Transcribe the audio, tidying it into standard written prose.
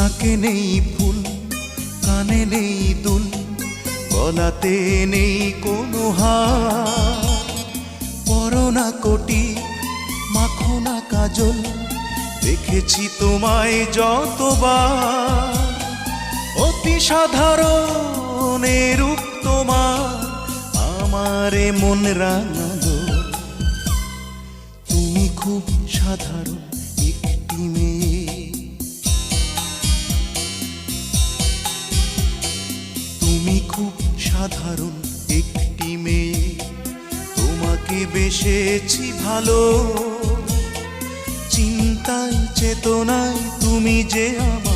নাকে নেই ফুল, কানে নেই দুল, গলাতে নেই কোনো হার। পরনা কোটি, মাখো না কাজল, দেখেছি তোমায় যতবার। অতি সাধারণ এ রূপ তোমার আমারে মন রাঙালো। তুমি খুব সাধারণ একটি মেয়ে, তুমি খুব সাধারণ একটি মেয়ে। তোমাকে বেসেছি ভালো, চিন্তায় চেতনায় তুমি যে আমার।